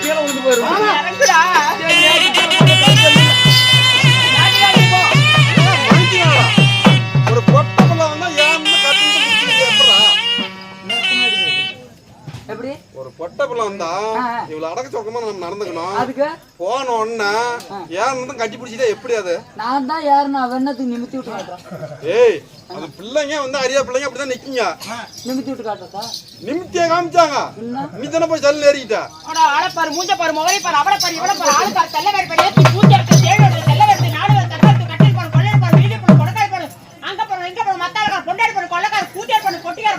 கீழே வந்து போயிரும். ஒரு பொட்டப்புல வந்தா ஏன்னு எப்படி ஒரு பொட்டப்புல வந்தா இவ்வளவு அடக்க சொக்கமா நம்ம நடந்துக்கணும். அதுக்கு போன உடனே ஏன்னு கட்டி பிடிச்சிட்டா எப்படி அது? நான் தான் யாருன்னு அவன் என்னத்துக்கு நிமித்தி விட்டு காட்டுறான்? ஏய் அந்த பிள்ளைங்க வந்து அறியா பிள்ளைங்க அப்படிதான் நிக்கீங்க. நிமித்தி விட்டு காட்டுறதா? நிமித்தியே காமிச்சாங்க. நீ தானே போய் சல்ல ஏறிக்கிட்ட. ஆள பாரு, மூஞ்ச பாரு, முகரை பாரு, அவளை பாரு, இவளை பாரு, ஆளு பாரு, தெல்ல பாரு, ஏத்தி பூஜை இருக்கு, தேடு இருக்கு, தெல்ல இருக்கு, நாடு இருக்கு, தக்காளி கட்டில் பாரு, கொள்ளை பாரு, வீடு பாரு, கொடக்காய் பாரு, அங்க பாரு, இங்க பாரு, மத்தாளக்கார பொண்டாடி பாரு, கொள்ளக்கார பூஜை பாரு, கொட்டிக்கார